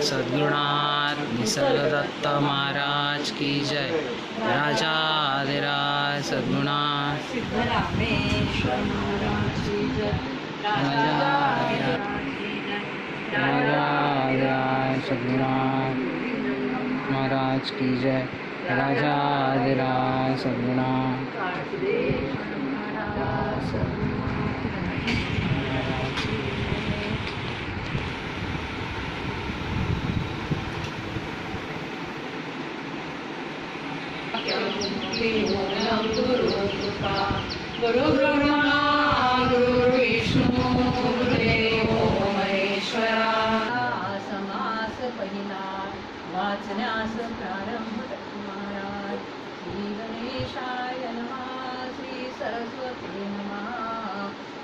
सद्गुरुनाथ निसर्गदत्त महाराज की जय। राजाधिराज सद्गुरुनाथ सिद्धरामेश्वर महाराज की जय। राजाधिराज सद्गुरुनाथ महाराज की जय। राजाधिराज सद्गुरुनाथ गुरु ब्रह्मा गुरु विष्णू गुरुदेव महेश्वरा। समास पहिला वाचण्यास प्रारंभ महाराज। श्री गणेशाय नमः, श्री सरस्वती नमः,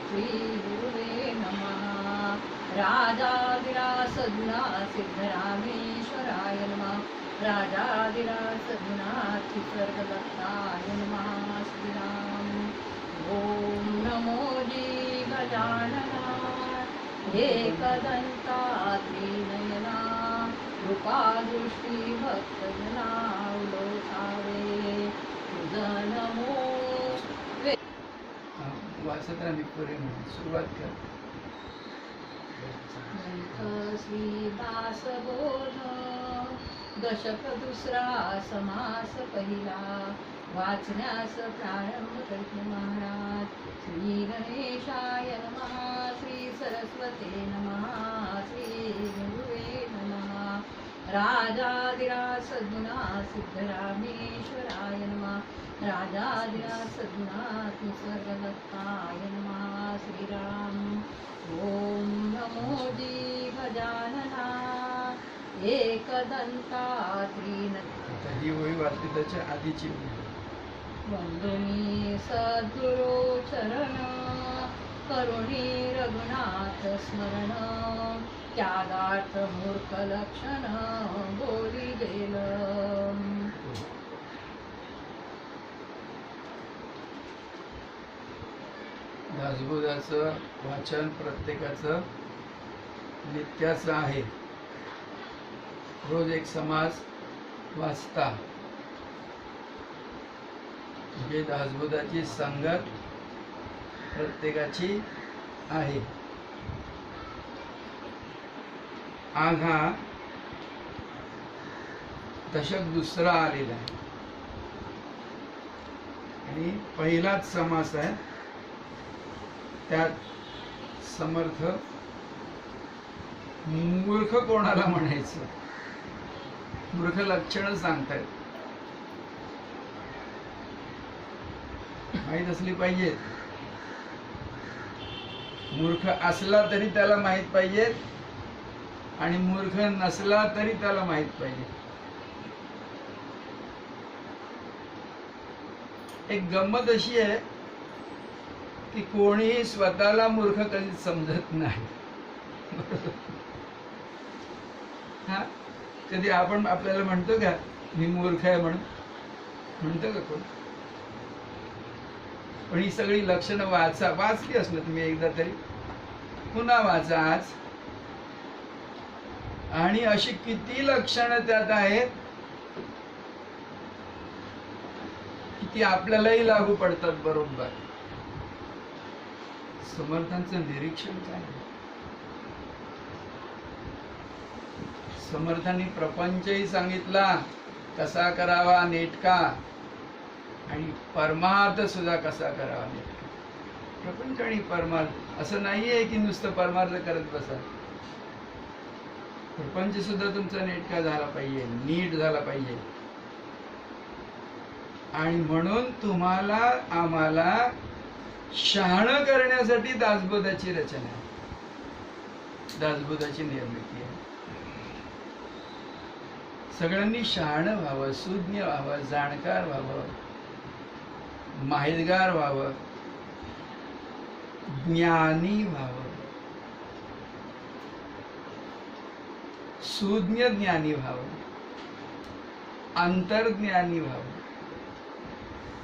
श्री गुरुवे नमः। राजाधिराज सद्गुरुनाथ सिद्धरामेश्वराय नमः। राजाधिराज सद्गुरुनाथ निसर्गदत्ताय नमः। श्रीराम ओम नमो जी गजानना एकदंता त्रिनयना कृपादृष्टी भक्तजना उलोसावे तुझ नमो। वाचत राहिली पुढे सुरुवात कर. श्री दासबोध दशक दुसरा समास पहिला वाचण्यास प्रारंभ करते महाराज. श्री गणेशाय नमः, श्री सरस्वते नमः, श्री गुरुवे नमः. राजाधिराज सद्गुरुनाथ सिद्धरामेश्वराय नमः. राजाधिराज सद्गुरुनाथ निसर्गदत्ताय नमः. श्रीराम ओम नमो जी गजानना एकदंता ही ओळी वाचली त्याच्या आधीची वंदनी सद्गुरु चरण करुणी रघुनाथ स्मरण. त्यागार्थ मूर्ख लक्षण बोली गेल. दासबोधाचं वाचन प्रत्येकाचं नित्याचं आहे. रोज एक समास वाचता म्हणजे दासबोधाची संगत प्रत्येकाची आहे. आज हा दशक दुसरा आलेला आहे आणि पहिलाच समास आहे. त्यात समर्थ मूर्ख कोणाला म्हणायचं, मूर्ख लक्षणं सांगतायत. माहीत असली पाहिजेत. मूर्ख असला तरी त्याला माहीत पाहिजेत आणि मूर्ख नसला तरी त्याला माहीत पाहिजे. एक गंमत अशी आहे की कोणीही स्वतःला मूर्ख कधीच समजत नाही. हा कधी आपण आपल्याला म्हणतो का मी मूर्ख आहे म्हणून? म्हणतो का कोण? पण ही सगळी लक्षणं वाचली असलं तुम्ही एकदा तरी पुन्हा वाचा आज. आणि अशी किती लक्षणं त्यात आहेत की ती आपल्यालाही लागू पडतात बरोबर. समर्थांचं निरीक्षण काय? समर्थांनी प्रपंचही सांगितला कसा करावा नेटका आणि परमार्थ सुद्धा कसा करावा नेटका. प्रपंच आणि परमार्थ असं नाहीये की नुसतं परमार्थ करत बसा. प्रपंच सुद्धा तुमचा नेटका झाला पाहिजे, नीट झाला पाहिजे. आणि म्हणून तुम्हाला आम्हाला शहाणं करण्यासाठी दासबोधाची रचना आहे, दासबोधाची निर्मिती आहे. सगळ्यांनी शहाणं व्हावं, सुज्ञ व्हावं, जाणकार व्हावं, माहितगार व्हावं, ज्ञानी व्हावं, सुज्ञ ज्ञानी व्हावं, अंतर्ज्ञानी व्हावं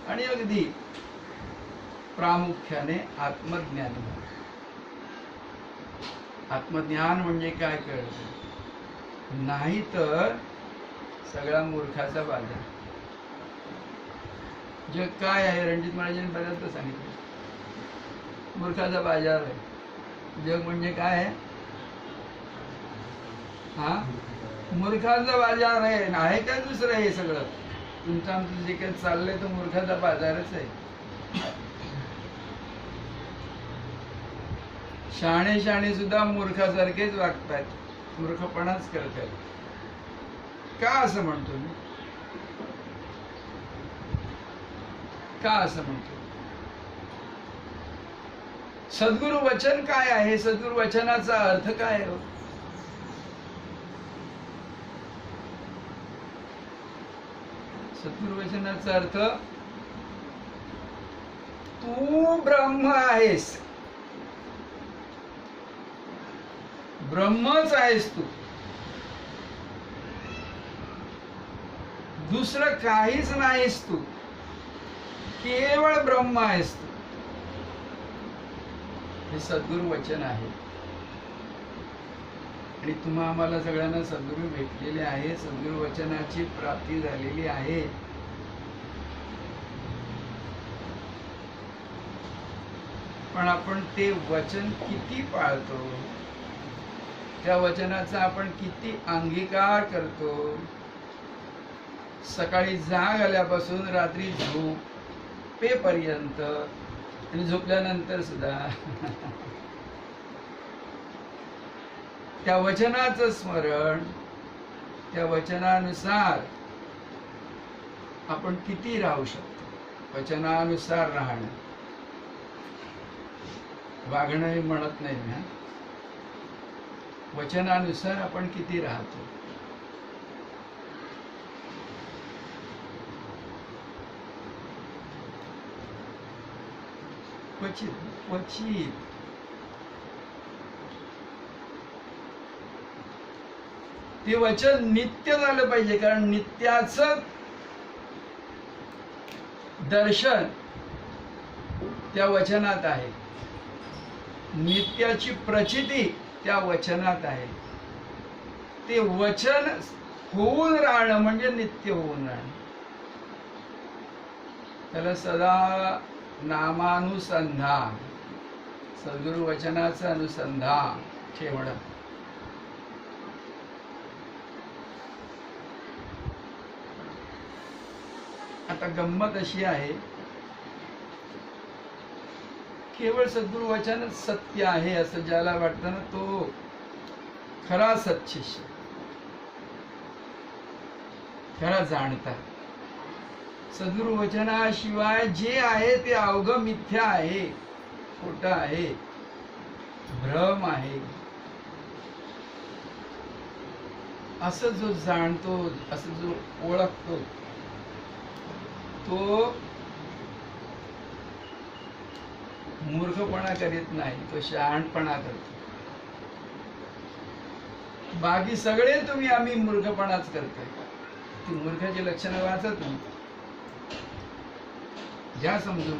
आणि अगदी प्रामुख्याने आत्मज्ञानी व्हावं. आत्मज्ञान म्हणजे काय कळतं? नाही तर सगळा मूर्खाचा बाजार. जग काय आहे? रणजित महाराजांनी बऱ्याचदा सांगितलं, मूर्खाचा बाजार आहे. जग म्हणजे काय आहे? हा, मूर्खाचा बाजार आहे. आहे काय दुसरं हे सगळं? तुमचं आमचं जे काही चाललंय तो मूर्खाचा बाजारच आहे. शहाणे शहाणे सुद्धा मूर्खासारखेच वागतात, मूर्खपणाच करतात. का असं म्हणतो मी? का असं म्हणतो? सद्गुरु वचन काय आहे? सद्गुरु वचनाचा अर्थ काय आहे? सद्गुरु वचनाचा अर्थ, तू ब्रह्म आहेस, ब्रह्मच आहेस तू, दुसरं काहीच नाहीस तू, केवळ ब्रह्म आहेस तू. हे सद्गुरु वचन आहे. आणि तुम्हा आम्हाला सगळ्यांना सद्गुरु भेटलेले आहे, सद्गुरु वचनाची प्राप्ती झालेली आहे. पण आपण ते वचन किती पाळतो, त्या वचनाचा आपण किती अंगीकार करतो? सकाळी जाग आल्यापासून रात्री झोपेपर्यंत आणि झोपल्यानंतर सुद्धा त्या वचनाचं स्मरण, त्या वचनानुसार आपण किती राहू शकतो? वचनानुसार राहणं, वागणं हे म्हणत नाही ना, वचनानुसार आपण किती राहतो? क्वचित क्वचित ते वचन नित्य झालं पाहिजे, कारण नित्याचं दर्शन त्या वचनात आहे, नित्याची प्रचिती त्या वचनात आहे. ते वचन होऊन राहणं म्हणजे नित्य होऊन राहणं. त्याला सदा नामानुसंधान, सद्गुरु वचनाचं अनुसंधान ठेवणं. आता गंमत अशी आहे, केवळ सद्गुरु वचनच सत्य आहे असं ज्याला वाटतं ना, तो खरा सत्शिष्य, खरा जाणता. सद्गुरु वचनाशिवाय जे आहे ते अवघं मिथ्या आहे, खोटं आहे, भ्रम आहे. असं जो जाणतो, असं जो ओळखतो, तो मूर्खपणा करीत नाही, तो शहाणपणा करतो. बाकी सगळे तुम्ही आम्ही मूर्खपणाच करतोय. ती मूर्खाची लक्षणं वाचत नाही, घ्या समजून.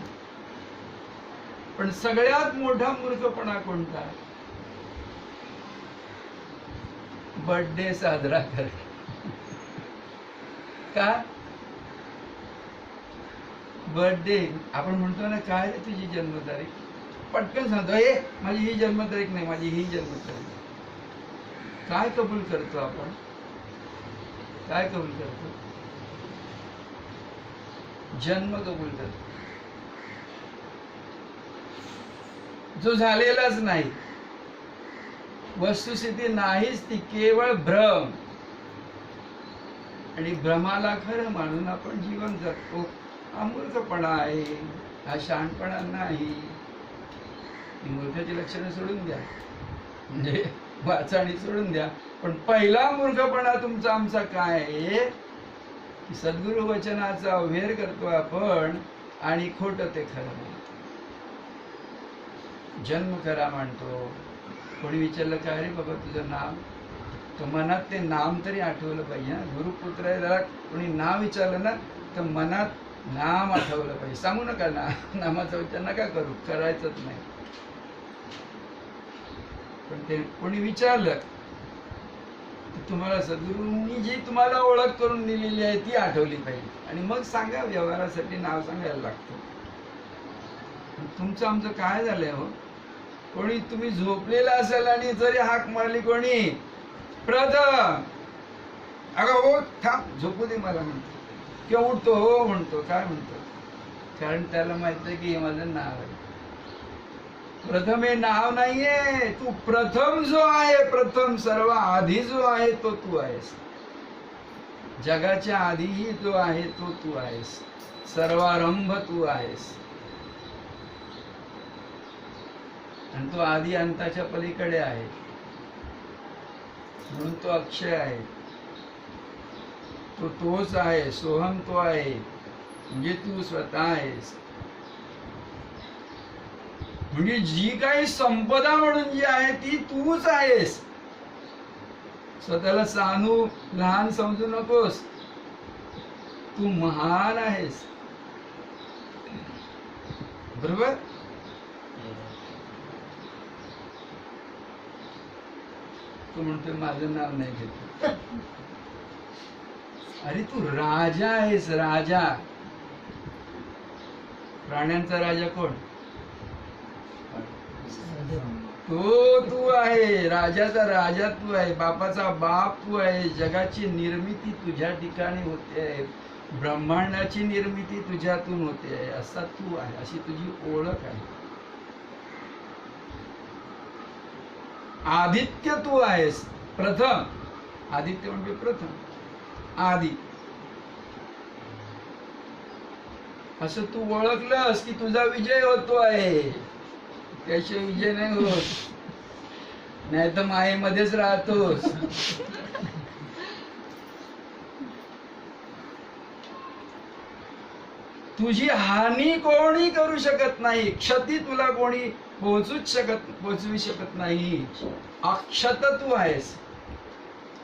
पण सगळ्यात मोठा मूर्खपणा कोणता? बर्थडे साजरा कर. का? बर्थडे आपण म्हणतो ना, काय रे तुझी जन्मतारीख? पटकन सांगतो, हे माझी ही जन्मतारीख नाही, माझी ही जन्मतारीख. काय कबूल करतो आपण? काय कबूल करतो? जन्म कबूल करतो, जो झालेलाच नाही, वस्तुस्थिती नाहीच ती, केवळ भ्रम. आणि भ्रमाला खरं मानून आपण जीवन जगतो. हा मूर्खपणा आहे, हा शहाणपणा नाही. मूर्खाची लक्षणं सोडून द्या, म्हणजे वाचाणी सोडून द्या. पण पहिला मूर्खपणा तुमचा आमचा काय आहे? की सद्गुरु वचनाचा अवहेर करतो आपण आणि खोटं ते खरं म्हणतो, जन्म खरा मानतो. कोणी विचारलं, काय रे बाबा तुझं नाव? तर मनात ते नाम तरी आठवलं पाहिजे ना. गुरुपुत्र आहे, जरा कोणी नाव विचारलं ना तर मनात नाम आठवलं पाहिजे. सांगू नका ना, नामाचा विचार नका करू, करायचंच नाही. पण ते कोणी विचारलं तुम्हाला सद्गुरूंनी जी तुम्हाला ओळख करून दिलेली आहे ती आठवली पाहिजे आणि मग सांगा. व्यवहारासाठी नाव सांगायला लागतं. तुमचं आमचं काय झालंय हो? कोणी तुम्ही झोपलेला असेल आणि जरी हाक मारली कोणी, प्रथम अगं हो थांब झोपू दे मला म्हणतो, किंवा उठतो हो म्हणतो, काय म्हणतो? कारण त्याला माहित आहे की हे माझं नाव आहे. प्रथम हे नाव नाहीये, तू प्रथम जो आहे, प्रथम सर्व आधी जो आहे तो तू आहेस. जगाच्या आधीही जो आहे तो तू आहेस. सर्वारंभ तू आहेस आणि तो आधी अंताच्या पलीकडे आहे, म्हणून तो अक्षय आहे. तो तोच आहे. सोहम तो आहे, म्हणजे तू स्वतः आहेस. म्हणजे जी काही संपदा म्हणून जी आहे ती तूच आहेस. स्वतःला सानू लहान समजू नकोस. तू महान आहेस. बरोबर? तू म्हणतोय माझं नाव नाही घेत. अरे तू राजा आहेस, राजा. प्राण्यांचा राजा कोण? तो तू आहे. राजाचा राजा तू आहे. बापाचा बाप तू आहे. जगाची निर्मिती तुझ्या ठिकाणी होते आहे. ब्रह्मांडाची निर्मिती तुझ्यातून होते आहे. असा तू आहे, अशी तुझी ओळख आहे. आदित्य तू आहेस. प्रथम. आदित्य म्हणजे प्रथम, आदी. असं तू ओळखलंस की तुझा विजय होतो आहे. त्याशिवाय विजय नाही होत. नाही तर मायेमध्येच राहतोस. तुझी हानी कोणी करू शकत नाही. क्षती तुला कोणी पोहोचवू शकत नाही. अक्षत तू आहेस.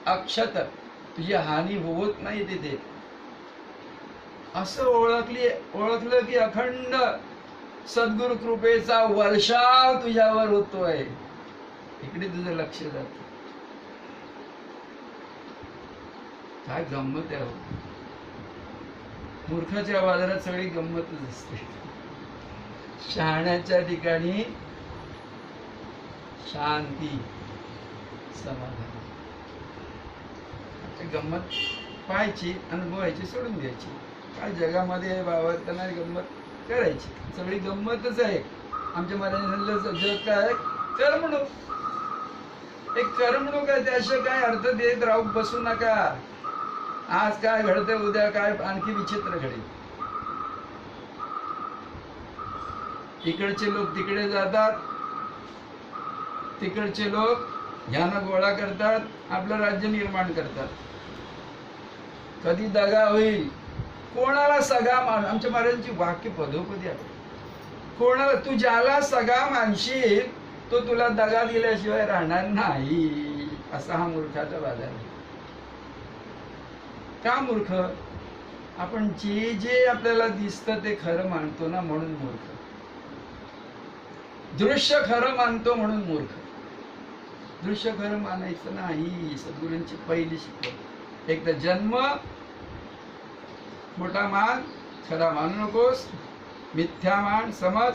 अक्षत. तुझी हानी होत नाही तिथे. असं ओळखलं की अखंड सद्गुरु कृपेचा वर्षाव तुझ्यावर होतोय. इकडे तुझं लक्ष जात. काय गंमत आहे. मूर्खाच्या बाजारात सगळी गंमतच असते. शहाण्याच्या ठिकाणी शांती, समाधान. गंमत पाहायची, अनुभवायची, सोडून द्यायची. काय जगामध्ये बाबा गंमत करायची. सगळी गंमतच आहे. आमच्या महाराजांनी जग काय करमणूक. एक करमणूक आहे. त्याशिवाय काय अर्थ देत राहू बसू नका. आज काय घडतंय, उद्या काय आणखी विचित्र घडेल. इकडचे लोक तिकडे जातात, तिकडचे लोक ह्यांना गोळा करतात, आपलं राज्य निर्माण करतात. कधी दगा होईल, कोणाला सगळा मान. आमच्या महाराजांची वाक्य पदोपदी आहे. कोणाला तू ज्याला सगळा मानशील तो तुला दगा दिल्याशिवाय राहणार नाही. असा हा मूर्खाचा बाजार आहे. का मूर्ख? आपण जे जे आपल्याला दिसतं ते खरं मानतो ना, म्हणून मूर्ख. दृश्य खरं मानतो म्हणून मूर्ख. दृश्य खरं मानायचं नाही. सद्गुरूंची पहिली शिकवण. एक तर जन्म मोठा मान, खरा मानू नकोस. मिथ्या मान, समज.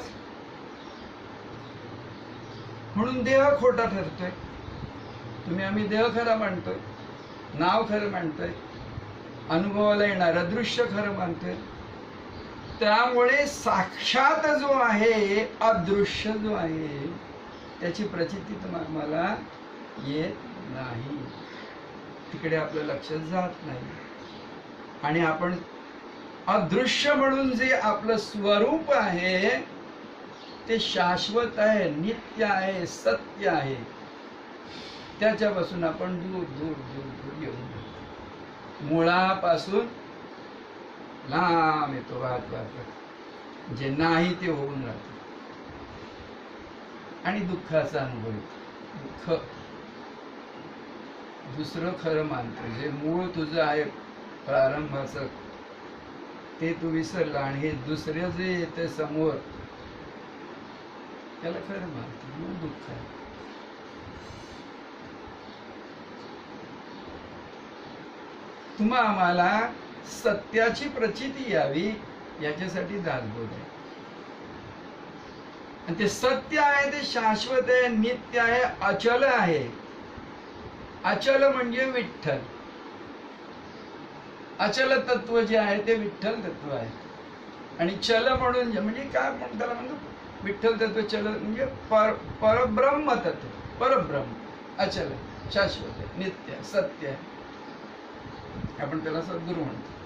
म्हणून देह खोटा ठरतोय. आम्ही देह खरा मानतोय, नाव खरं मानतोय, अनुभवाला येणारं दृश्य खरं मानतोय. त्यामुळे साक्षात जो आहे, अदृश्य जो आहे, त्याची प्रचिती मला येत नाही. तिकडे आपलं लक्ष जात नाही. आणि आपण अदृश्य म्हणून जे आपलं स्वरूप आहे ते शाश्वत आहे, नित्य आहे, सत्य आहे. त्याच्यापासून आपण दूर दूर दूर दूर येऊन मुळापासून लांब येतो. वाहत जे नाही ते होऊन राहतं. आणि दुःखाचा अनुभव येतो. दुःख दुसरं खरं मानतो. जे मूळ तुझं आहे प्रारंभाचं ते तू विसरला आणि हे दुसरे जे येते समोर त्याला खरं मानतो. म्हणून दुःख आहे. तुम्हा आम्हाला सत्याची प्रचिती यावी याच्यासाठी दासबोध आहे. आणि ते सत्य आहे, ते शाश्वत आहे, नित्य आहे, अचल आहे. अचल म्हणजे विठ्ठल. अचल तत्व जे आहे ते विठ्ठल तत्व आहे. आणि चल म्हणून म्हणजे काय म्हणून त्याला म्हणतो, विठ्ठल तत्व चल म्हणजे परब्रह्म तत्व. परब्रह्म अचल आहे, शाश्वत आहे, नित्य आहे, सत्य आहे. आपण त्याला सद्गुरू म्हणतो.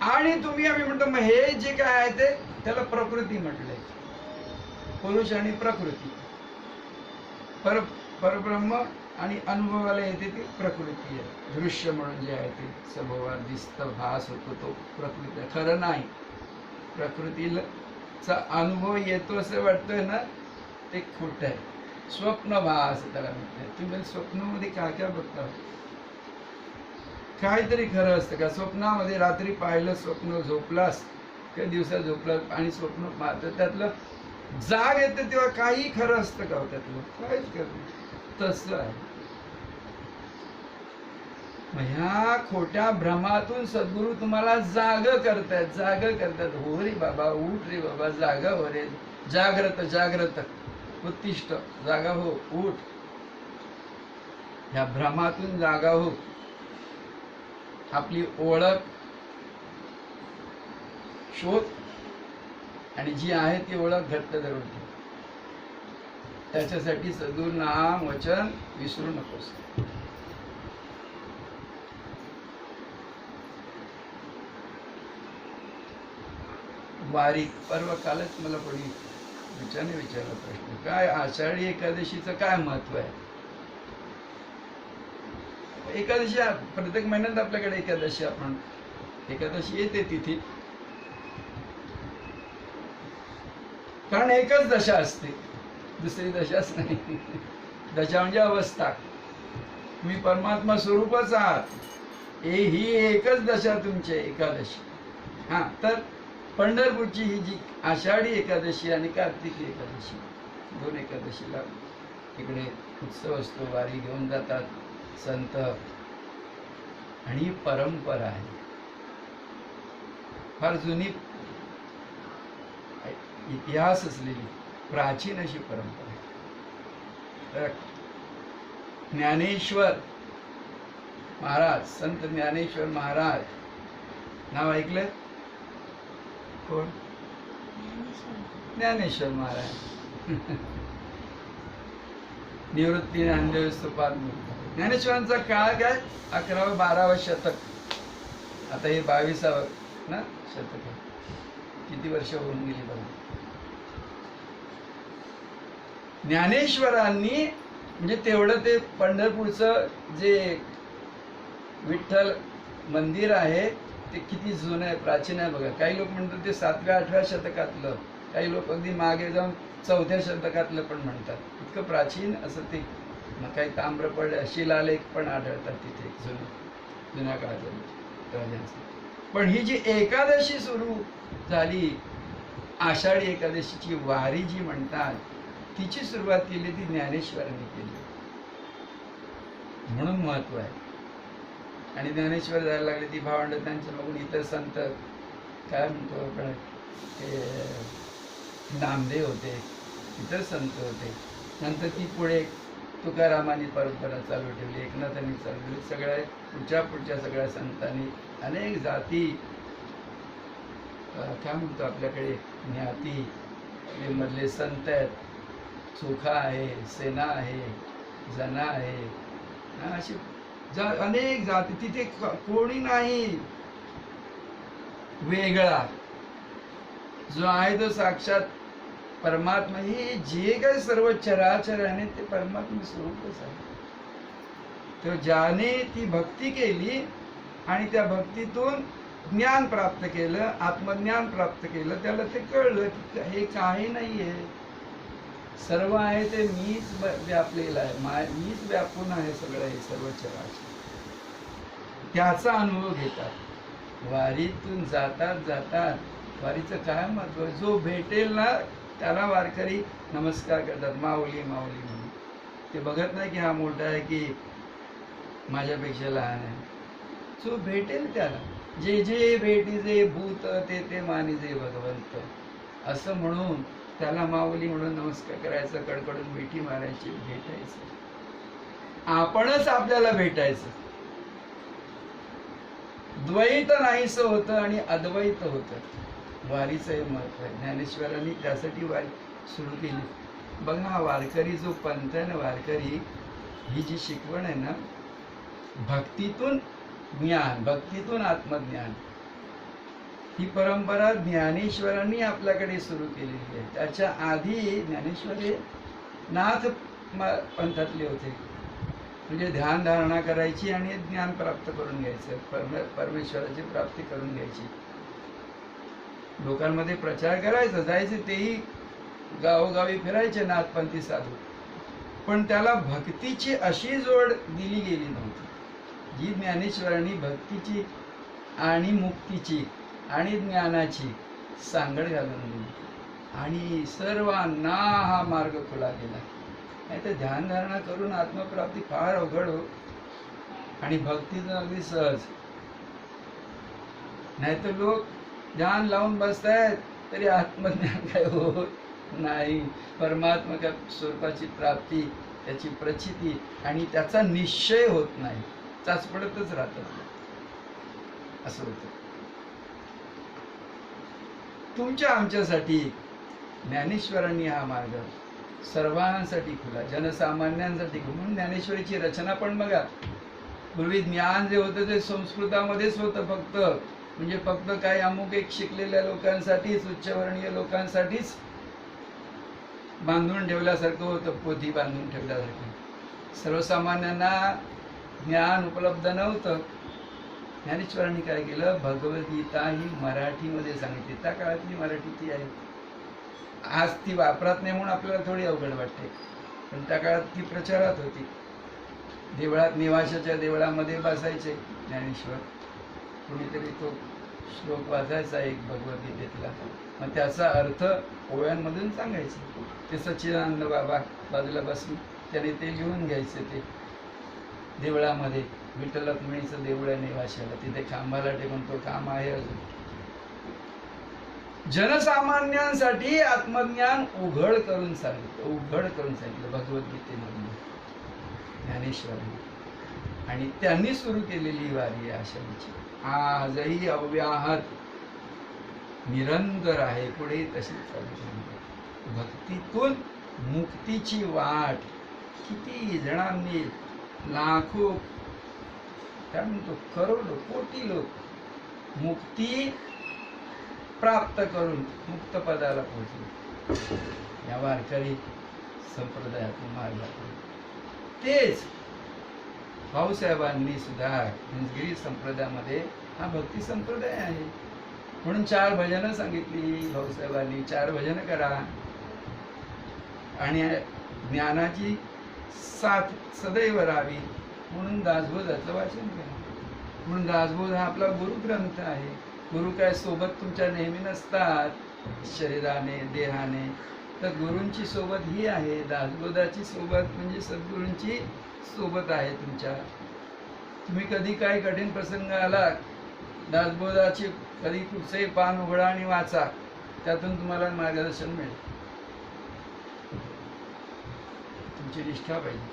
आणि तुम्ही आम्ही म्हणतो मग हे जे काय आहे ते त्याला प्रकृती म्हटलंय. पुरुष आणि प्रकृती. परब्रह्म आणि अनुभवाला येते ती प्रकृती आहे. दृश्य म्हणून जे आहे ते सभोवार दिसतं, भास होतो तो प्रकृती आहे. खरं नाही. प्रकृतीचा अनुभव येतो असं वाटतंय ना, ते खोटं आहे. स्वप्न भास त्याला म्हणतात. तुम्ही स्वप्नामध्ये काय काय बघता? काहीतरी खरं असतं का? स्वप्नामध्ये रात्री पाहिलं स्वप्न, झोपलास काही दिवसात झोपला आणि स्वप्न पाहतं, त्यातलं जाग येते तेव्हा काही खरं असतं का त्यातलं? काहीच खरं नाही. तसं आहे. मग ह्या खोट्या भ्रमातून सद्गुरू तुम्हाला जाग करतायत. जाग करतात. हो रे बाबा, उठ रे बाबा, जागा हो रे, जाग्रत जाग्रत, उत्तिष्ठ, जागा हो, उठ. ह्या भ्रमातून जागा हो. आपली ओळख शोध आणि जी आहे ती ओळख घट्ट धरून ठेव. त्याच्यासाठी सद्गुरू नाम वचन विसरू नकोस. वारी परवा कालच मला कोणी विचारला प्रश्न, काय आषाढी एकादशीचं काय महत्व आहे? एकादशी प्रत्येक महिन्यात आपल्याकडे एकादशी, आपण एकादशी येते तिथे, कारण एकच दशा असते, दुसरी दशाच नाही. दशा म्हणजे अवस्था. तुम्ही परमात्मा स्वरूपच आहात. ही एकच दशा तुमची एकादशी. हा, तर पंढरपूरची ही जी आषाढी एकादशी आणि कार्तिकी एकादशी, दोन एकादशीला इकडे उत्सव असतो. वारी घेऊन जातात संत. आणि परंपरा आहे, फार जुनी इतिहास असलेली प्राचीन अशी परंपरा आहे. ज्ञानेश्वर महाराज, संत ज्ञानेश्वर महाराज नाव ऐकलं? कोण? ज्ञानेश्वर महाराज. निवृत्ती नांदेड स्तुपात. ज्ञानेश्वरांचा काळ काय? 11वे-12वे शतक. आता हे 22वे ना शतक आहे. किती वर्ष होऊन गेली बघा. ज्ञानेश्वरांनी म्हणजे तेवढं ते पंढरपूरचं जे विठ्ठल मंदिर आहे ते किती जुनं आहे, प्राचीन आहे बघा. काही लोक म्हणतात ते 7व्या-8व्या शतकातलं, काही लोक अगदी मागे जाऊन 4थ्या शतकातलं पण म्हणतात. इतकं प्राचीन असं ते. मग काही ताम्रपट शिलालेख पण आढळतात तिथे जुन्या काळात राजांचे. पण ही जी एकादशी सुरू झाली, आषाढी एकादशीची वारी जी म्हणतात, तिची सुरुवात केली ती ज्ञानेश्वरांनी केली, म्हणून महत्व आहे. आणि ज्ञानेश्वर जायला लागले ती भावंड, त्यांच्या बघून इतर संत काय म्हणतो आपण, नामदेव होते, इतर संत होते. नंतर ती पुढे तुकारामांनी परंपरा चालू ठेवली, एकनाथांनी चालू ठेवली. सगळ्या पुढच्या सगळ्या संतांनी अनेक जाती, काय म्हणतो आपल्याकडे ज्ञाती मधले संत आहेत. चोखा आहे, सेना आहे, जना आहे, अशी अनेक जाती. तिथे कोणी नाही वेगळा. जो आहे तो साक्षात परमात्मा. हे जे काही सर्व चराचर आहे ते परमात्मा स्वरूपच आहे. तर ज्याने ती भक्ती केली आणि त्या भक्तीतून ज्ञान प्राप्त केलं, आत्मज्ञान प्राप्त केलं, त्याला ते कळलं की हे काही नाहीये, सर्व आहे ते मीच व्यापलेलं आहे, मीच व्यापून आहे सगळं हे सर्व चराचर. त्याचा अनुभव घेतात. वारीतून जातात. वारीचं काय महत्व? जो भेटेल ना त्याला वारकरी नमस्कार करतात, माऊली माऊली म्हणून. ते बघत नाही की हा मोठा आहे की माझ्यापेक्षा लहान आहे. जो भेटेल त्याला, जे जे भेटीजे भूत ते ते मानिजे भगवंत, असं म्हणून त्याला माऊली म्हणून नमस्कार करायचं, कडकडून मिठी मारायची, भेटायचं. आपणच आपल्याला भेटायचं. द्वैत नाहीसं होतं आणि अद्वैत होतं. वारीचं हे महत्व आहे. ज्ञानेश्वरांनी त्यासाठी वारी सुरू केली. बघा, हा वारकरी जो पंथ आहे ना, वारकरी ही जी शिकवण आहे ना, भक्तीतून ज्ञान, भक्तीतून आत्मज्ञान, ही परंपरा ज्ञानेश्वरांनी आपल्याकडे सुरू केलेली आहे. त्याच्या आधी ज्ञानेश्वर हे नाथ पंथातले होते. म्हणजे ध्यान धारणा करायची आणि ज्ञान प्राप्त करून घ्यायचं, परमेश्वराची प्राप्ती करून घ्यायची. लोकांमध्ये प्रचार करायचा, जायचे, तेही गावोगावी फिरायचे नाथपंथी साधू, पण त्याला भक्तीची अशी जोड दिली गेली नव्हती जी ज्ञानेश्वरांनी भक्तीची आणि मुक्तीची आणि ज्ञानाची सांगड घालून दिली. आणि सर्वांना हा मार्ग खुला गेला. नाही तर ध्यानधारणा करून आत्मप्राप्ती फार अवघड हो, आणि भक्तीचं अगदी सहज. नाही तर लोक ध्यान लावून बसतायत तरी आत्मज्ञान काय होत नाही. परमात्मा स्वरूपाची प्राप्ती, त्याची प्रचिती आणि त्याचा निश्चय होत नाही, चाचपडतच राहतात, असं होतं. तुमच्या आमच्यासाठी ज्ञानेश्वरांनी हा मार्ग सर्वांसाठी खुला, जनसामान्यांसाठी खुला. म्हणून ज्ञानेश्वरीची रचना पण बघा, पूर्वी ज्ञान जे होतं ते संस्कृतामध्येच होतं फक्त. म्हणजे फक्त काही अमुक एक शिकलेल्या लोकांसाठीच, उच्चवर्णीय लोकांसाठीच बांधून ठेवल्यासारखं होतं, पोथी बांधून ठेवल्यासारखं. सर्वसामान्यांना ज्ञान उपलब्ध नव्हतं. ज्ञानेश्वरांनी काय केलं, भगवद्गीता ही मराठीमध्ये सांगितली. त्या काळातली मराठी ती आहे. आज ती वापरात नाही म्हणून आपल्याला थोडी अवघड वाटते, पण त्या काळात ती प्रचारात होती. देवळात, निवासाच्या देवळामध्ये बसायचे ज्ञानेश्वर, कुणीतरी तो श्लोक वाचायचा एक भगवद्गीतेतला, मग त्याचा अर्थ ओव्यांमधून सांगायचे. ते सच्चिदानंद बाबा बाजूला बसून त्याने ते लिहून घ्यायचे. ते देवळामध्ये, विठ्ठल रुक्मिणीचं देऊळ आहे निवाशाला, तिथे खांबाला टेकून तो काम आहे अजून. जनसामान्यांसाठी आत्मज्ञान उघड करून सांगितलं, उघड करून सांगितलं भगवद्गीतेमधून ज्ञानेश्वरांनी. आणि त्यांनी सुरू केलेली वारी आषाढीची आजही अव्याहत निरंतर आहे, पुढे तशीच चालू राहणार. भक्तीतून मुक्तीची वाट किती जणांनी, लाखो, काय म्हणतो, करोडो कोटी लोक मुक्ती प्राप्त करून मुक्त पदाला पोहोचले या वारकरी संप्रदायातून मार्गातून. तेच भाऊसाहेबांनी सुद्धा हिंजगिरी संप्रदायामध्ये हा भक्ती संप्रदाय आहे म्हणून 4 भजनं सांगितली भाऊसाहेबांनी. 4 भजनं करा आणि ज्ञानाची साथ सदैव राहावी म्हणून दासबोधाचं वाचन करा. म्हणून दासबोध हा आपला गुरुग्रंथ आहे. गुरु काय सोबत तुमच्या नेहमी नसतात शरीराने, देहाने, तर गुरूंची सोबत ही आहे. दासबोधाची सोबत म्हणजे सद्गुरूंची सोबत आहे तुमच्या. तुम्ही कधी काही कठीण प्रसंग आला, दासबोधाची कधी कुठचंही पान उघडा आणि वाचा, त्यातून तुम्हाला मार्गदर्शन मिळेल. तुमची निष्ठा पाहिजे,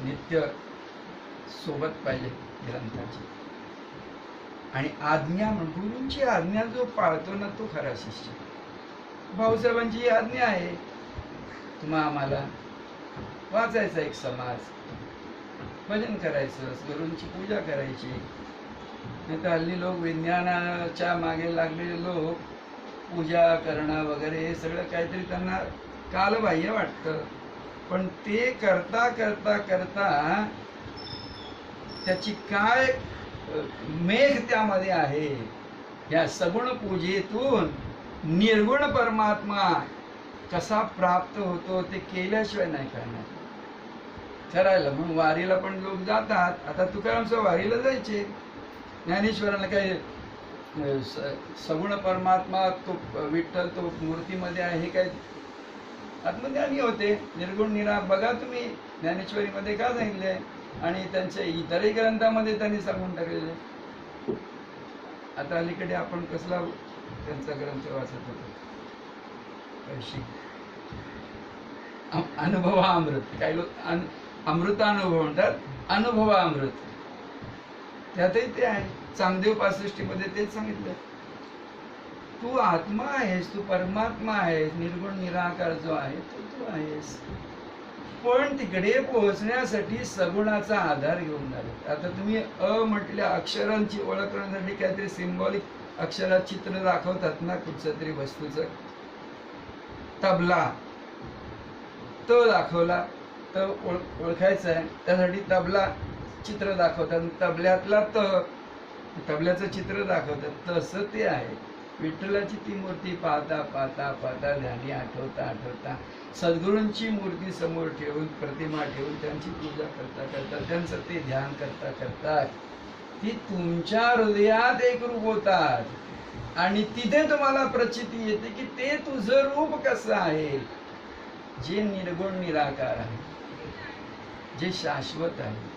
नित्य सोबत पाहिजे ग्रंथाची. आणि आज्ञा, गुरूंची आज्ञा जो पाळतो ना तो खरा शिष्य. भाऊसाहेबांची ही आज्ञा आहे, तुम्हा आम्हाला वाचायचा एक समाज, भजन करायचं, गुरूंची पूजा करायची. नाही तर हल्ली लोक विज्ञानाच्या मागे लागलेले लोक पूजा करणं वगैरे हे सगळं काहीतरी त्यांना कालबाह्य वाटतं. पण ते करता करता करता त्याची काय मेघ त्यामध्ये आहे. या सगुण पूजेतून निर्गुण परमात्मा कसा प्राप्त होतो ते केल्याशिवाय नाही करणार. ठरायला म्हणून वारीला पण लोक जातात. आता तुकारामच्या वारीला जायचे, ज्ञानेश्वरांना काय सगुण परमात्मा तो विठ्ठल तो मूर्तीमध्ये आहे हे काय आत्मज्ञानी होते. निर्गुण निराकार बघा तुम्ही ज्ञानेश्वरीमध्ये का सांगितले आणि त्यांच्या इतरही ग्रंथामध्ये त्यांनी सांगून टाकलेले. आता अलीकडे आपण कसला त्यांचा ग्रंथ वाचत होतो, अनुभवामृत. काही लोक अमृतानुभव म्हणतात, अनुभवामृत. त्यातही ते आहे. चांगदेव 65 मध्ये तेच सांगितलं, तू आत्मा आहेस, तू परमात्मा आहेस, निर्गुण निराकार जो आहे तो तू आहेस. पण तिकडे पोहोचण्यासाठी सगुणाचा आधार घेऊन जावे. आता तुम्ही म्हटल्या अक्षरांची ओळख करण्यासाठी काहीतरी सिंबॉलिक अक्षरात चित्र दाखवतात ना, कुठचं तरी वस्तूचं. तबला तो दाखवला तर ओळखायचा आहे, त्यासाठी तबला चित्र दाखवतात. तबल्यातला तबल्याचं चित्र दाखवतात. तसं ते आहे. विठ्ठलाची ती मूर्ती पाहता पाहता पाहता ध्यानी आठवता आठवता सद्गुरूंची मूर्ती समोर ठेवून, प्रतिमा ठेवून त्यांची पूजा करता करता, त्यांचं ते ध्यान करता करता ती तुमच्या हृदयात एक रूप होतात आणि तिथे तुम्हाला प्रचिती येते की ते तुझं रूप कसं आहे, जे निर्गुण निराकार आहे, जे शाश्वत आहे.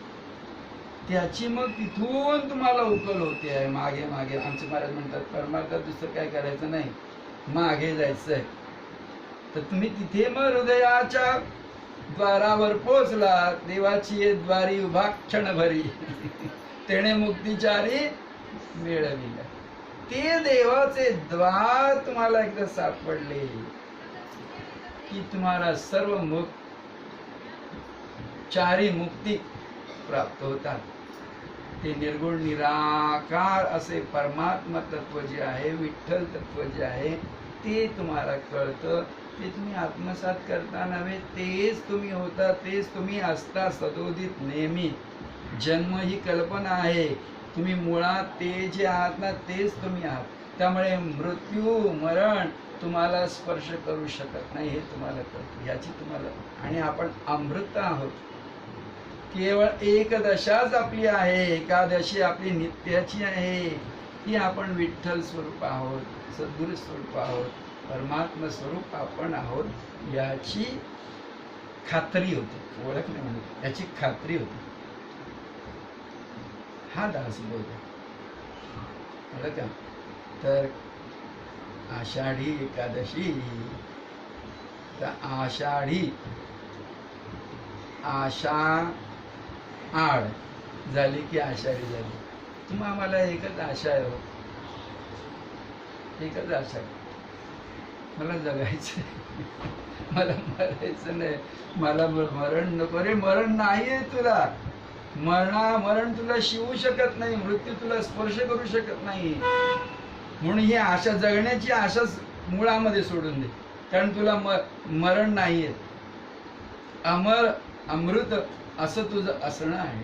त्याची मग तिथून तुम्हाला उकल होते आहे. मागे मागे आमचे महाराज म्हणतात, परमार्थात दुसरं काय करायचं नाही, मागे जायचंय. तर तुम्ही तिथे मग हृदयाच्या द्वारावर पोचला. देवाची द्वारी उभा क्षणभरी तेणे मुक्तिचारी मिळविला. ते देवाचे द्वार तुम्हाला एकदा सापडले की तुम्हाला सर्व चारी मुक्ती प्राप्त होतात. ते निर्गुण निराकार असे परमात्मा तत्व जे आहे, विठ्ठल तत्व जे आहे, ते तुम्हाला कळतं. ते तुम्ही आत्मसात करता नव्हे, तेच तुम्ही होता, तेच तुम्ही असता सदोदित नेहमी. जन्म ही कल्पना आहे, तुम्ही मुळात ते जे आहात ना तेच तुम्ही आहात. त्यामुळे मृत्यू मरण तुम्हाला स्पर्श करू शकत नाही, हे तुम्हाला कळतं. याची तुम्हाला, आणि आपण अमृत आहोत. केवळ एक दशाच आपली आहे, एकादशी आपली नित्याची आहे. ती आपण विठ्ठल स्वरूप आहोत, सद्गुरु स्वरूप आहोत, परमात्मा स्वरूप आपण आहोत, याची खात्री होती. ओळख नाही म्हणत, याची खात्री होती. हा दासबोध आहे का. तर आषाढी एकादशी, तर आषाढी आड झाली की आषाढी झाली. मग आम्हाला एकच आशा आहे, एकच आशा आहे, मला जगायचं, मला मरायचं नाही. मला मरण नको रे. मरण नाहीये तुला. मरण तुला शिवू शकत नाही, मृत्यू तुला स्पर्श करू शकत नाही. म्हणून ही आशा, जगण्याची आशाच मुळामध्ये सोडून दे, कारण तुला मरण नाहीये. अमर अमृत असं तुझं असणं आहे.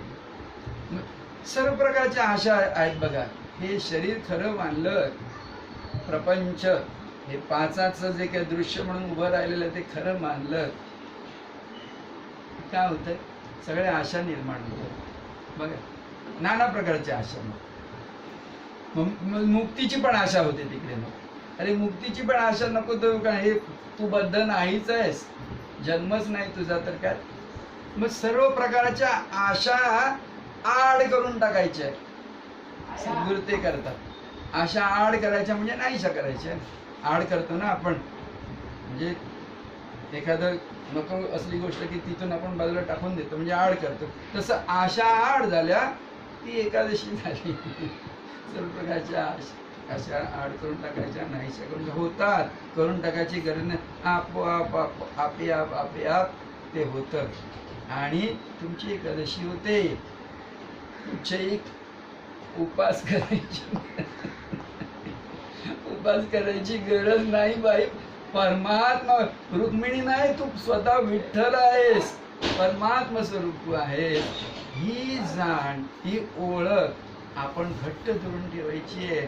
सर्व प्रकारच्या आशा आहेत बघा. हे शरीर खरं मानलं, प्रपंच हे पाचाचं जे काही दृश्य म्हणून उभं राहिलेलं ते खरं मानलं, काय होतंय, सगळ्या आशा निर्माण होतात बघा. नाना प्रकारच्या आशा. मुक्तीची पण आशा होते तिकडे. मग अरे मुक्तीची पण आशा नको तर काय, हे तू बद्ध नाहीच आहेस, जन्मच नाही तुझा, तर काय. मग सर्व प्रकारच्या आशा आड करून टाकायच्या. सद्गुरू ते करतात. आशा आड करायच्या म्हणजे नाहीशा करायच्या. आड करतो ना आपण, म्हणजे एखादं नको असली गोष्ट की तिथून आपण बाजूला टाकून देतो, म्हणजे आड करतो. तसं आशा आड झाल्या ती एकादशी झाली. सर्व प्रकारच्या आशा आड करून टाकायच्या, नाहीशा करून होतात. करून टाकायची गरज नाही, आपोआप आपोआप ते होतं आणि तुमची एकादशी होते. कुठच्याही उपास करायची गरज नाही बाई. परमात्मा रुक्मिणी नाही, तू स्वतः विठ्ठल आहेस, परमात्मा स्वरूप आहेस. ही जाण, ही ओळख आपण घट्ट धरून ठेवायची आहे.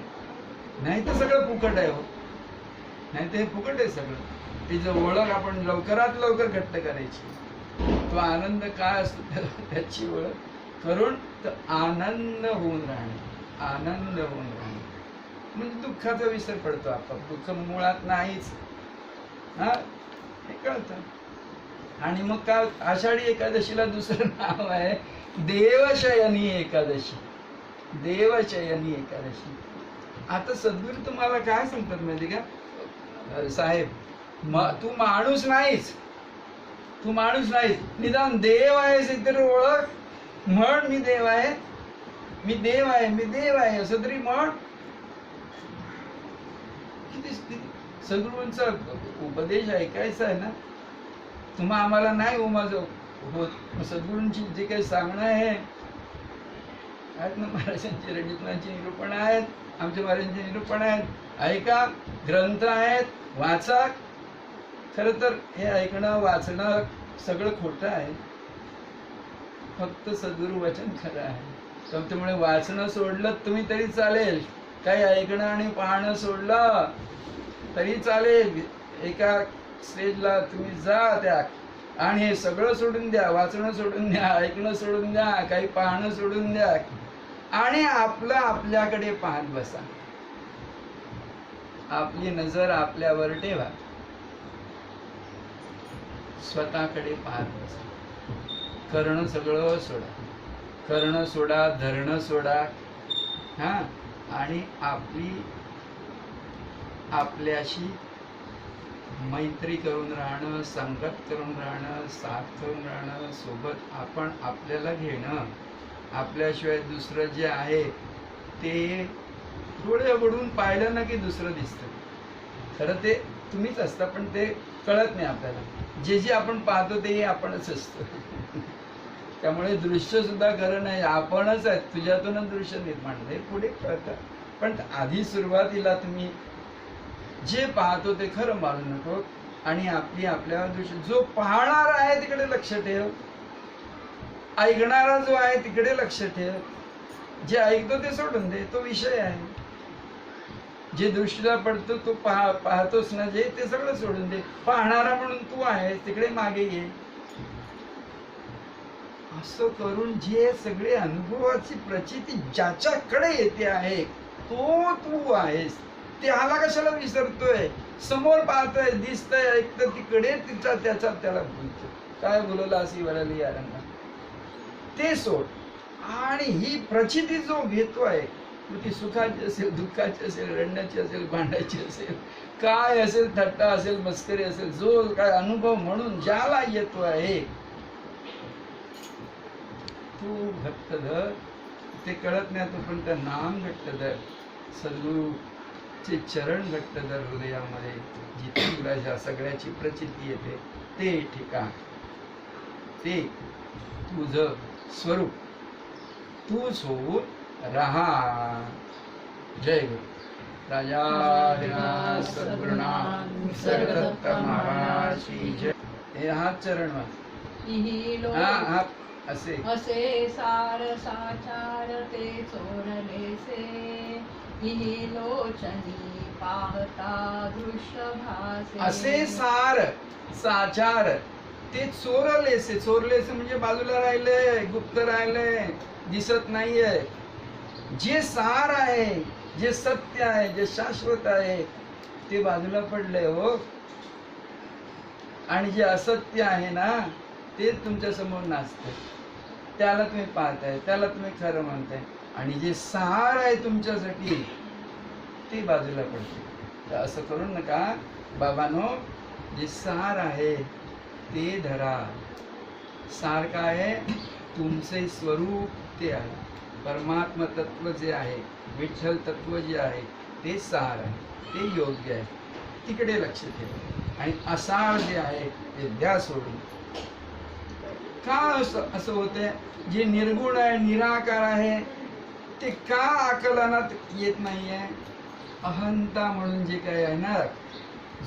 नाही तर सगळं फुकट आहे. हो, नाही तर हे फुकट आहे सगळं. तिचं ओळख आपण लवकरात लवकर घट्ट करायची. तो आनंद काय असतो त्याची ओळख करून तर आनंद होऊन राहणे, आनंद होऊन राहणे. म्हणजे दुःखाचा विसर पडतो. आपण दुःख मुळात नाहीच. हा, हे कळतं. आणि मग का आषाढी एकादशीला दुसरं नाव आहे देवशयनी एकादशी. देवशयनी एकादशी. आता सद्गुरू तुम्हाला काय सांगतात माहिती का, साहेब तू माणूस नाहीस, तू माणूस नाहीस, निदान देव आहेस इतर ओळख, म्हण मी देव आहे, मी देव आहे, मी देव आहे असं तरी म्हण. सद्गुरूंचा उपदेश ऐकायचा आहे ना. तुम्हा आम्हाला नाही हो माझं होत. सद्गुरूंची जे काही सांगणं आहे आहेत ना, महाराजांची रजतनाथची निरूपण आहेत, आमच्या महाराजांची निरूपण आहेत, ऐका. ग्रंथ आहेत, वाचा. खरं तर हे ऐकणं वाचणं सगळं खोटं आहे, फक्त सद्गुरू वचन खरं आहे. त्यामुळे वाचणं सोडलं तुम्ही तरी चालेल, काही ऐकणं आणि पाहणं सोडलं तरी चालेल. एका स्टेजला तुम्ही जा त्या, आणि हे सगळं सोडून द्या, वाचणं सोडून द्या, ऐकणं सोडून द्या, काही पाहणं सोडून द्या, आणि आपलं आपल्याकडे पाहत बसा. आपली नजर आपल्यावर ठेवा, स्वतःकडे पाहत बसा. करणं सगळं सोडा, करणं सोडा, धरणं सोडा. हा, आणि आपल्याशी मैत्री करून राहणं, संगत करून राहणं, साथ करून राहणं, सोबत आपण आपल्याला घेणं. आपल्याशिवाय दुसरं जे आहे ते डोळे उघडून पाहिलं ना की दुसरं दिसतं. खरं ते तुम्हीच असता, पण ते कळत नाही आपल्याला. जे जे आपण पाहतो ते आपणच असतो. त्यामुळे दृश्य सुद्धा खरं नाही, आपणच आहे. तुझ्यातूनच दृश्य निर्माण होते, पुढे कळतं. पण आधी सुरुवातीला तुम्ही जे पाहतो ते खरं मानू नको, आणि आपल्या दृश्य. जो पाहणार आहे तिकडे लक्ष ठेव, ऐकणारा जो आहे तिकडे लक्ष ठेव. जे ऐकतो ते सोडून दे, तो विषय आहे. जे दृष्टीला पडतो तो पाहतोस ना, जे ते सगळं सोडून दे. पाहणारा म्हणून तू आहेस, तिकडे मागे ये. असं करून जे सगळे अनुभवाची प्रचिती ज्याच्याकडे येते आहे तो तू आहेस. त्याला कशाला विसरतोय? समोर पाहतोय, दिसतंय, ऐकतोय, तिकडे त्याचा त्याला बोलतो. काय बोलवलं अशी वळली या रंगा, ते सोड. आणि ही प्रचिती जो घेतोय, ती सुखाची असेल, दुःखाची असेल, रडण्याची असेल, भांडायची असेल, काय असेल, थट्टा असेल, मस्करी असेल, जो काय अनुभव म्हणून ज्याला येतो आहे तू घट्ट धर. ते कळत नाही तोपर्यंत नाम घट्ट धर, सद्गुरूचे चरण घट्ट धर हृदयामध्ये. जिथे तुला ज्या सगळ्याची प्रचिती येते ते ठिकाण, ते तुझं स्वरूप, तूच होऊन राहा. जय गुरु. राजा सद्गुरुनाथ निसर्गदत्त महाराज की जय. हे हात चरण इही लोक हा असे असे सार साचार ते चोरलेसे, इही लोचनी पाहता दृश्य भासे. असे सार साचार ते चोरलेसे. चोरलेसे म्हणजे बाजूला राहिले, गुप्त राहिले, दिसत नाहीये. जे सार आहे, जे सत्य आहे, जे शाश्वत आहे ते बाजूला पडले हो. आणि जे असत्य आहे ना ते तुमच्या समोर नाचते. त्याला तुम्ही पाहताय, त्याला तुम्ही खरं म्हणताय. आणि जे सार आहे तुमच्यासाठी ते बाजूला पडते. तर असं करू नका बाबांनो. जे सार आहे ते धरा. सार काय आहे? तुमचे स्वरूप ते आहे. परमात्मा तत्व जे आहे, विठ्ठल तत्व जे आहे ते सार आहे, ते योग्य आहे. तिकडे लक्ष ठेवा. आणि असार जे आहे ते द्या सोडून. का असं होतंय? जे निर्गुण आहे, निराकार आहे ते का आकलनात येत नाहीये? अहंता म्हणून जे काही आहे ना,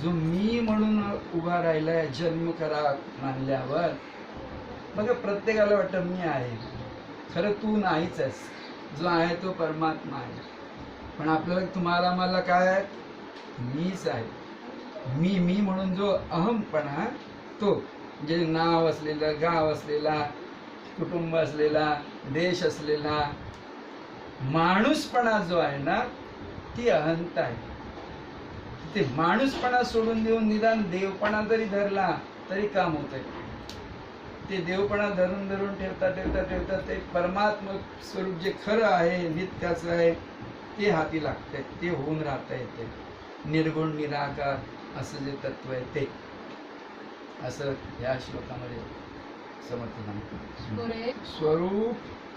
जो मी म्हणून उभा राहिलाय जन्म करा मानल्यावर. बघा, प्रत्येकाला वाटतं मी आहे, खरं तू नाहीच आहेस. जो आहे तो परमात्मा आहे. पण आपल्याला, तुम्हाला मला काय आहे? मीच आहे. मी म्हणून जो अहमपणा, तो जे नाव असलेलं, गाव असलेला, कुटुंब असलेला, देश असलेला माणूसपणा जो आहे ना, ती अहंता आहे. ते माणूसपणा सोडून देऊन निदान देवपणा जरी धरला तरी काम होतंय. ते देवपणा धरून धरून ठेवता ठेवता ठेवता ते परमात्म स्वरूप जे खरं आहे, नित्याचं आहे, ते हाती लागतंय, ते होऊन राहता येते. निर्गुण निराकार असं जे तत्व आहे ते, असं या श्लोकामध्ये समर्थ सांगतो. पुढे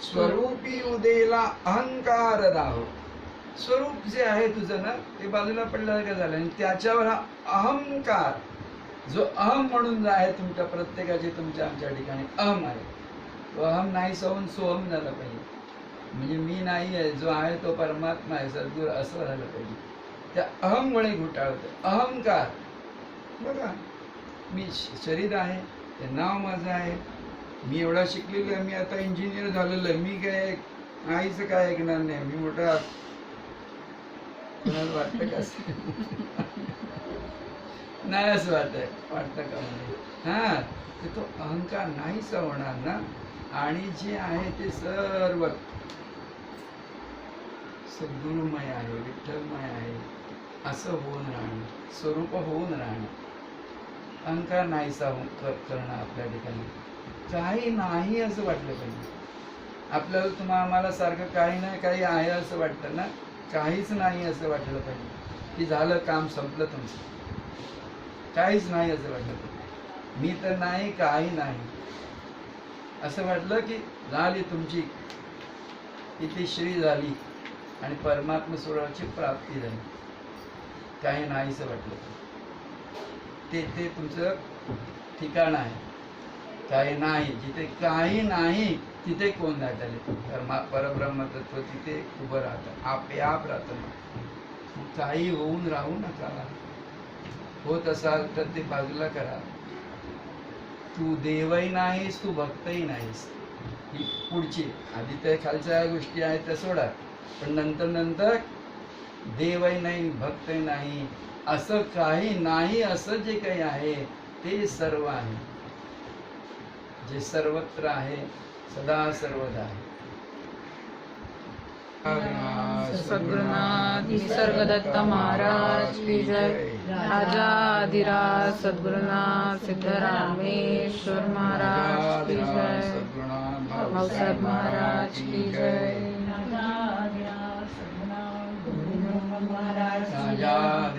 स्वरूपी उदेला अहंकार राहो. स्वरूप जे आहे तुझं ना, ते बाजूला पडलं का झालं, आणि त्याच्यावर हा अहंकार जो अहम म्हणून आहे तुमच्या प्रत्येकाचे, तुमच्या आमच्या ठिकाणी अहम आहे, तो अहम नाही होऊन सोहम झाला पाहिजे. म्हणजे मी नाही आहे, जो आहे तो परमात्मा आहे, सद्गुरू, असं झालं पाहिजे. त्या अहममुळे घोटाळतं अहंकार. बघा, मी शरीर आहे, ते नाव माझं आहे, मी एवढा शिकलेलो आहे, मी आता इंजिनियर झालेलो आहे, मी काय आईचं काय ऐकणार नाही, मी मोठा. कोणाला वाटतं का असं? नाही असं वाटतं का म्हणजे? हा, तर तो अहंकार नाहीसा होणार ना, आणि जे आहे ते सर्व सद्गुरुमय आहे, विठ्ठलमय आहे, असं होऊन राहणं, स्वरूप होऊन राहणं. अहंकार नाहीसा करणं आपल्या ठिकाणी. काही नाही असं वाटलं पाहिजे आपल्याला. आम्हाला सारखं काही नाही काही आहे असं वाटतं ना, काहीच नाही असं वाटलं पाहिजे की झालं, काम संपलं तुमचं. काहीच नाही असं वाटलं पाहिजे. मी तर नाही, काही नाही असं वाटलं की झाली तुमची इतिश्री झाली आणि परमात्मा स्वरूपाची प्राप्ती झाली. काही नाहीसं वाटलं ते तुमचं ठिकाण आहे. काही नाही, जिथे काही नाही तिथे कोण राहतं? परब्रह्म तत्व तिथे उभं राहतं, आप राहतं. काही होऊन राहू नका. होत असाल तर ते बाजूला करा. तू देवही नाहीस, तू भक्तही नाहीस. ही पुढची, आधी त्या खालच्या गोष्टी आहेत त्या सोडा, पण नंतर देवही नाही, भक्तही नाही, असं काही नाही. असं जे काही आहे ते सर्व आहे, जे सर्वत्र आहे, सदा सर्वदा आहे. सद्गुरुनाथ निसर्गदत्त महाराज की जय. राजा अधिराज सद्गुरुनाथ सिद्धरामेश्वर महाराज की जय. भाऊसाहेब महाराज की जय. राजा सद्गुरुनाथ महाराज की जय. राजा